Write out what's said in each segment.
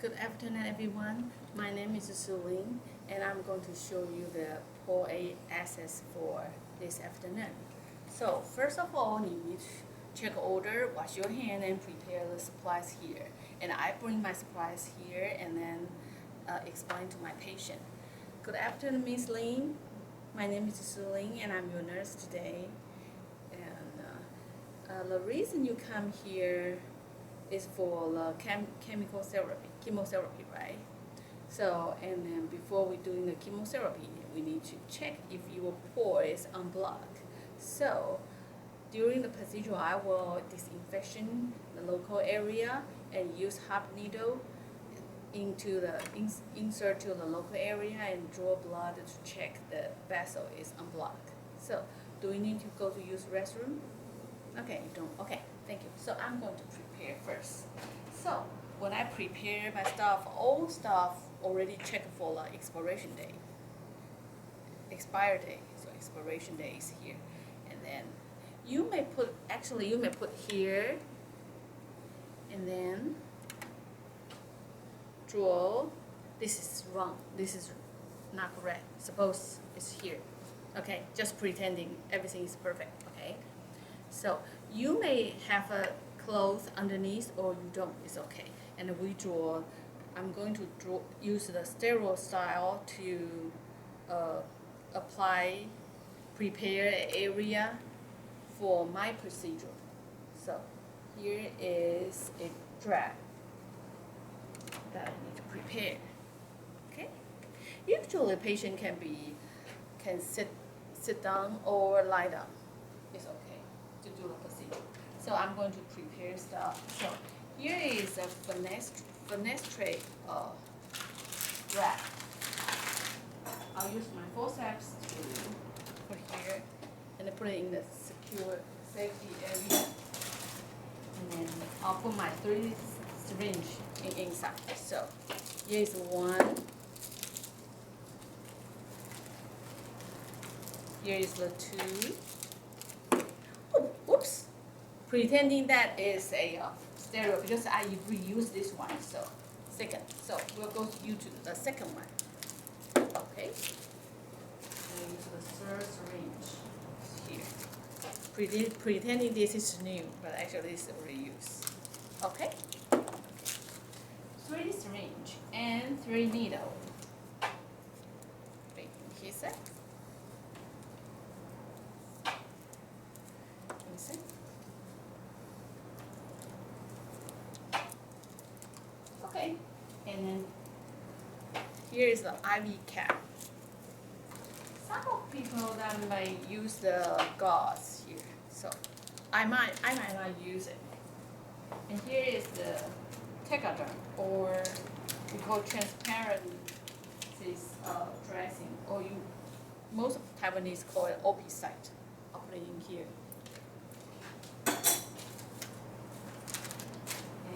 Good afternoon, everyone. My name is Sulin, and I'm going to show you the Port A access for this afternoon. So first of all, you need to check order, wash your hand, and prepare the supplies here. And I bring my supplies here and then explain to my patient. Good afternoon, Miss Lin. My name is Sulin, and I'm your nurse today. And the reason you come here is for the chemotherapy, right? So, and then before we doing the chemotherapy, we need to check if your pore is unblocked. So, during the procedure, I will disinfection the local area and use hot needle into the insert to the local area and draw blood to check the vessel is unblocked. So, do we need to go to use restroom? Okay, you don't. Okay, thank you. So I'm going to prepare first. So when I prepare my stuff, all stuff already checked for the expiration date. Expire date. So expiration date is here. And then you may put here and then draw. This is wrong. This is not correct. Suppose it's here. Okay, just pretending everything is perfect. Okay. So you may have a cloth underneath or you don't, it's okay. And I'm going to use the sterile style to prepare an area for my procedure. So here is a drag that I need to prepare. Okay. Usually, a patient can sit down or lie down. It's okay to do the procedure. So I'm going to prepare stuff. So here is a fenestrate wrap. I'll use my forceps to put here and put it in the secure safety area. And then I'll put my 3 syringe inside. So here is 1. Here is the 2. Oops, pretending that is a stereo because I reuse this one. So second, so we'll go to the second one. Okay, and use the 3rd syringe here. Pretending this is new, but actually it's a reuse. Okay, 3 syringe and 3 needle. Wait, here's that. Okay, and then here is the IV cap. Some of people that may use the gauze here, so I might not use it. And here is the tegaderm, or we call transparent dressing, or most of Taiwanese call it opicite. I'll put it in here.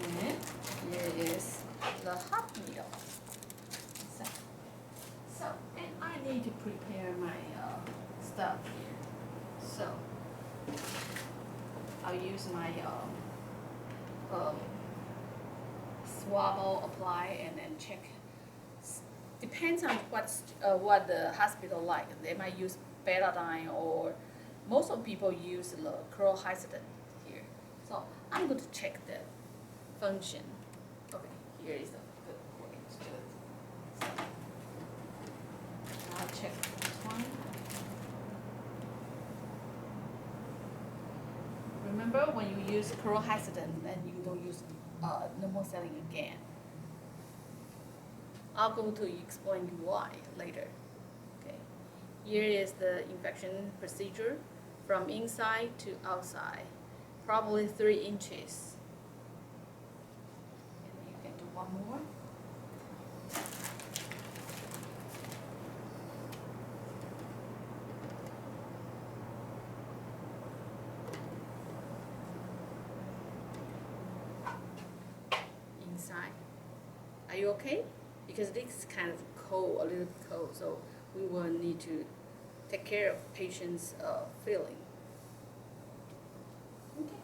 And here is the hot needle. So, and I need to prepare my stuff here. So, I'll use my swabble, apply, and then check. Depends on what the hospital like. They might use betadine, or most of people use the chlorhexidine here. So I'm going to check the function. Okay, here is a good way to do it. So I'll check this one. Remember, when you use chlorhexidine, then you don't use normal saline again. I'll go to explain you why later. Okay, here is the infection procedure from inside to outside, probably 3 inches. One more. Inside. Are you okay? Because this is kind of cold, a little bit cold, so we will need to take care of patient's feeling. Okay.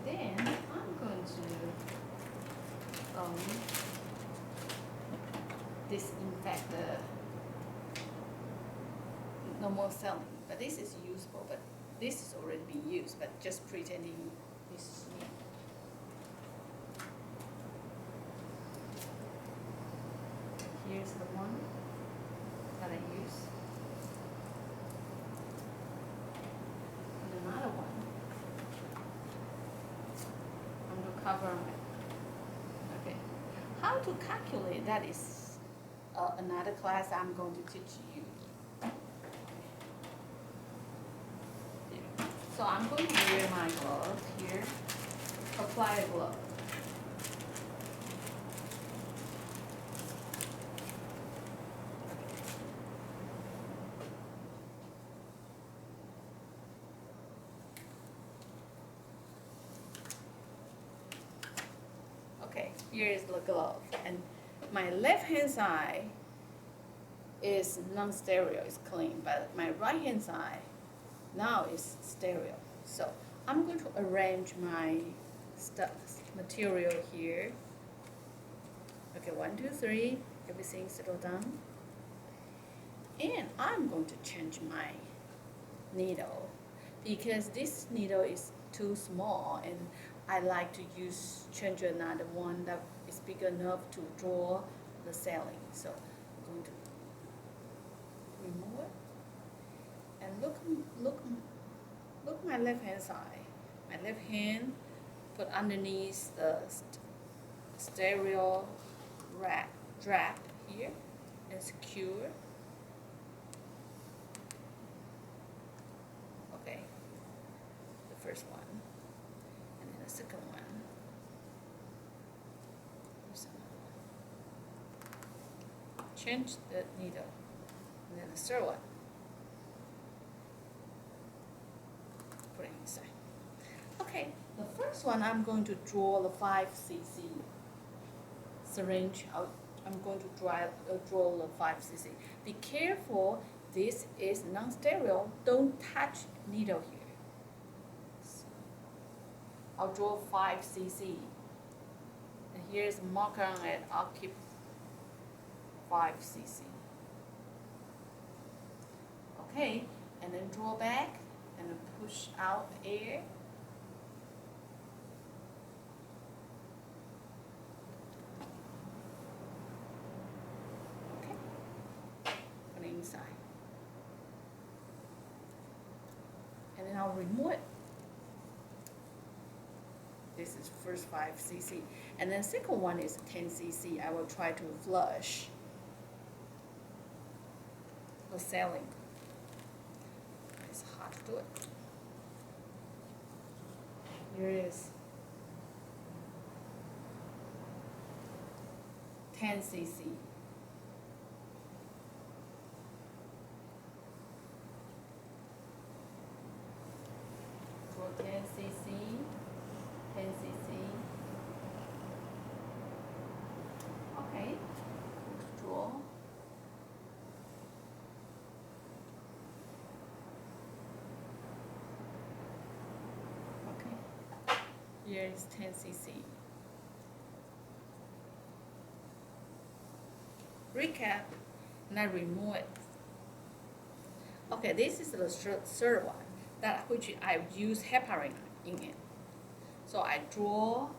Then I'm going to disinfect the normal selling. But this is useful, but this is already being used, but just pretending this is new. Here's the one that I use. And another one. I'm going to cover it. Okay. How to calculate that is another class I'm going to teach you. So I'm going to wear my glove here. Apply a glove. Okay, here is the glove, and my left hand side is non-stereo, it's clean, but my right hand side now is stereo. So I'm going to arrange my material here. Okay, 1, 2, 3, everything settled down. And I'm going to change my needle because this needle is too small, and I like to change another one that is big enough to draw the selling. So I'm going to remove it. And look my left hand side. My left hand put underneath the stereo strap here and secure. Okay, the first one, and then the second one. Change the needle, and then the third one. Put it inside. Okay, the first one I'm going to draw the 5cc syringe out. I'm going to draw the 5cc. Be careful, this is non-stereo. Don't touch needle here. So I'll draw 5cc. And here's a marker on it. I'll keep 5cc. Okay, and then draw back and then push out air. Okay, put it inside. And then I'll remove it. This is first 5cc. And then second one is 10cc. I will try to flush the selling. It's hard to do it. Here it is. 10cc. For 10cc, 10cc. Okay, draw. Okay, here is 10cc. Recap, and I remove it. Okay, this is the third one, that which I use heparin in it. So I draw,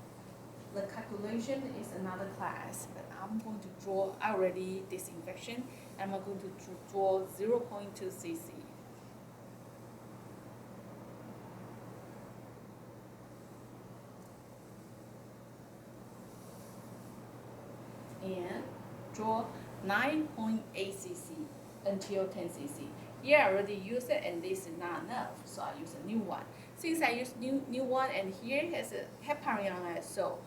the calculation is another class, but I'm going to draw already disinfection. I'm going to draw 0.2 cc. And draw 9.8 cc until 10 cc. Here I already used it, and this is not enough, so I use a new one. Since I use new one, and here has a heparin on it, so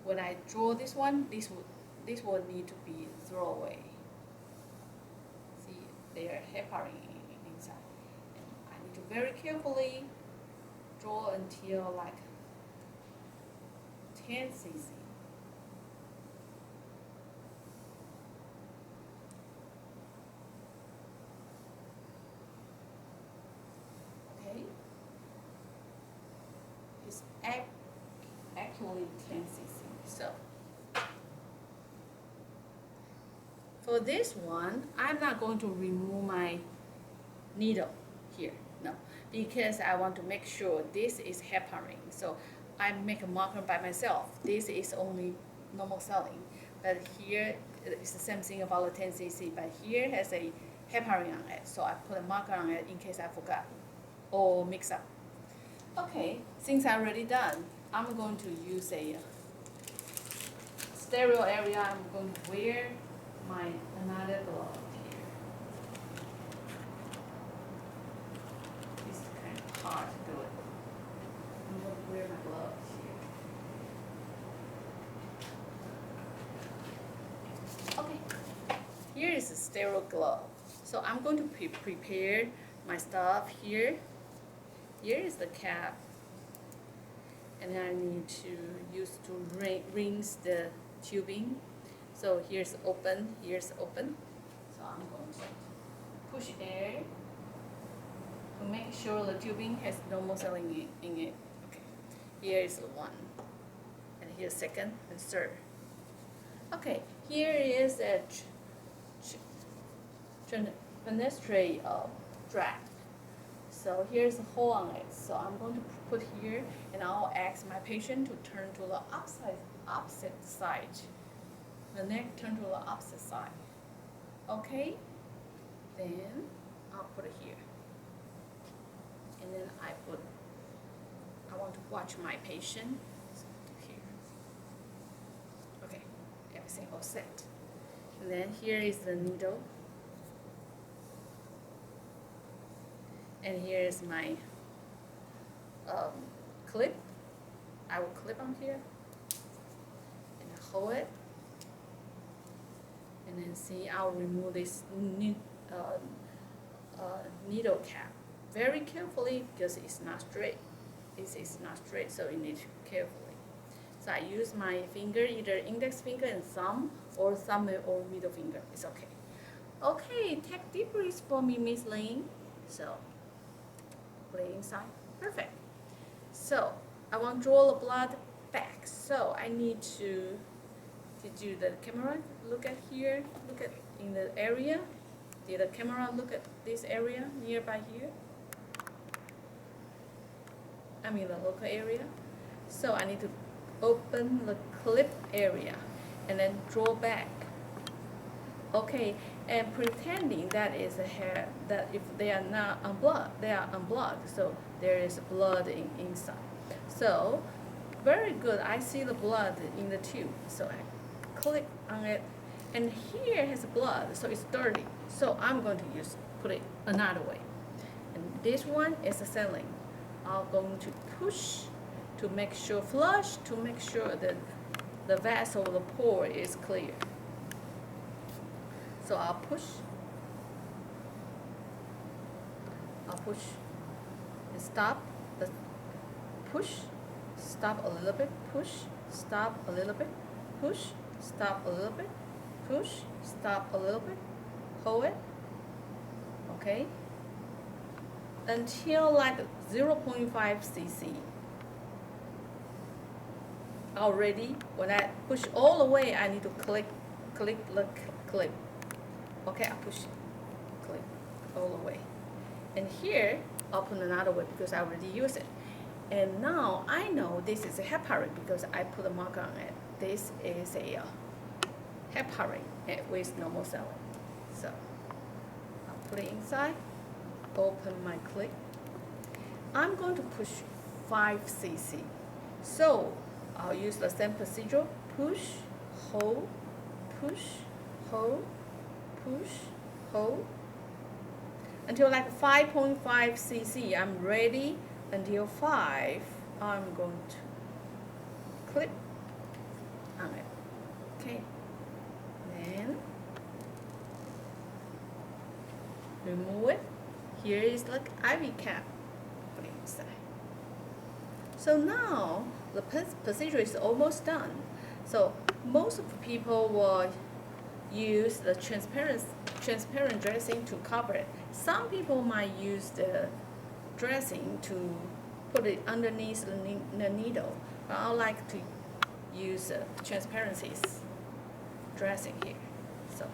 when I draw this one, this will need to be thrown away. See, there heparin inside. And I need to very carefully draw until like 10 cc. It's actually 10 cc. So For this one, I'm not going to remove my needle here, no, because I want to make sure this is heparin. So I make a marker by myself. This is only normal saline, but here it's the same thing about the 10 cc, but here has a heparin on it, so I put a marker on it in case I forgot or mix up. Okay, since I'm already done, I'm going to use a sterile area. I'm going to wear my another glove here. It's kind of hard to do it. I'm going to wear my gloves here. Okay, here is a sterile glove. So I'm going to prepare my stuff here. Here is the cap, and I need to use to rinse the tubing. So here's open, here's open. So I'm going to push air to make sure the tubing has normal saline in it. Okay, here is one, and here's second and third. Okay, here is a fenestrate draft. So here's a hole on it. So I'm going to put here, and I'll ask my patient to turn to the opposite side. The neck turn to the opposite side. Okay? Then I'll put it here. And then I want to watch my patient. So here. Okay, everything all set. And then here is the needle. And here is my clip. I will clip on here and hold it. And then see, I'll remove this needle cap very carefully because it's not straight. This is not straight, so you need to carefully. So I use my finger, either index finger and thumb, or thumb or middle finger. It's okay. Okay, take deep breaths for me, Miss Lin. So put it inside. Perfect. So I want to draw the blood back. So I need to do the camera look at here, look at in the area. Did the camera look at this area nearby here? I mean the local area. So I need to open the clip area and then draw back. Okay, and pretending that is a hair, that if they are not unblocked, they are unblocked, so there is blood inside. So very good, I see the blood in the tube, so I click on it, and here has blood, so it's dirty. So I'm going to put it another way. And this one is a saline. I'm going to push to make sure, flush to make sure that the vessel, the pore is clear. So I'll push and stop, push, stop a little bit, push, stop a little bit, push, stop a little bit, push, stop a little bit, hold it, okay, until like 0.5 cc. Already, when I push all the way, I need to click the clip. Okay, I push clip all the way. And here, I'll put another way because I already used it. And now I know this is a heparin because I put a marker on it. This is a heparin with normal saline. So I'll put it inside, open my clip. I'm going to push 5 cc. So I'll use the same procedure, push, hold, push, hold, push, hold, until like 5.5 cc. I'm ready. Until 5, I'm going to clip on it. Okay. Then remove it. Here is like IV cap. Put it inside. So now the procedure is almost done. So most of the people will use the transparent dressing to cover it. Some people might use the dressing to put it underneath the needle, but I like to use transparencies dressing here. So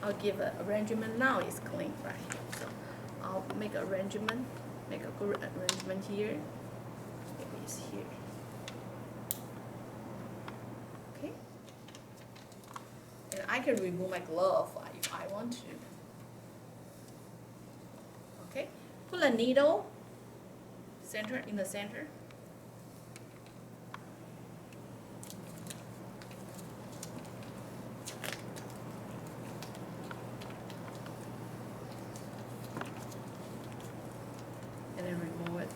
I'll give an arrangement. Now it's clean right here. So I'll make an arrangement, make a good arrangement here. Maybe it's here. Okay. And I can remove my glove if I want to. Okay. Put a needle in the center. And then remove it.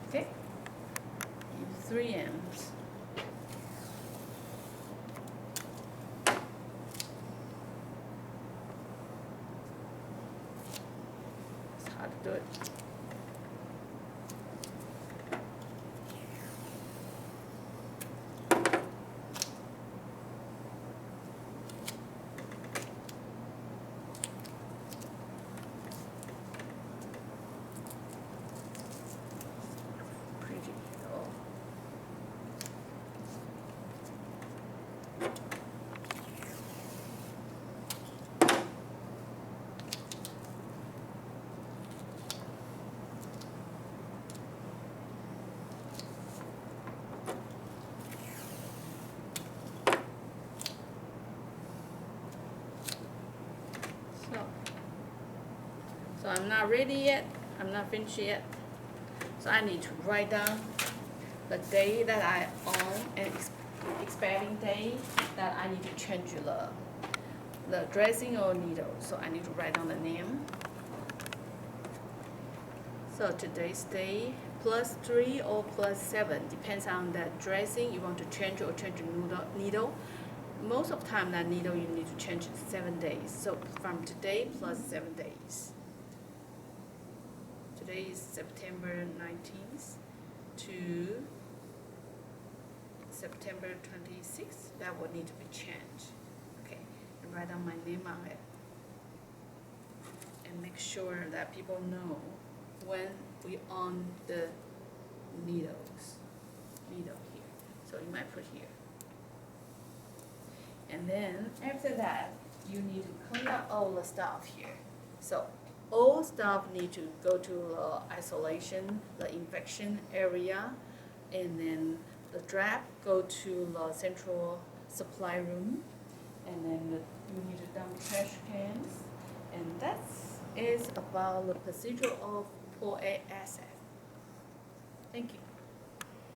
Okay. Use 3 M's. It's hard to do it. Pretty low. So I'm not ready yet. I'm not finished yet. So I need to write down the day that I own and expiring day that I need to change the dressing or needle. So I need to write down the name. So today's day +3 or +7 depends on the dressing you want to change or change the needle. Most of the time that needle you need to change 7 days. So from today +7 days. Today is September 19th to September 26th. That will need to be changed. Okay, and write down my name on it. And make sure that people know when we on the needle here. So you might put here. And then after that, you need to clean up all the stuff here. So all stuff need to go to the isolation, the infection area, and then the draft go to the central supply room, and then you need to dump trash cans, and that is about the procedure of Part A asset. Thank you.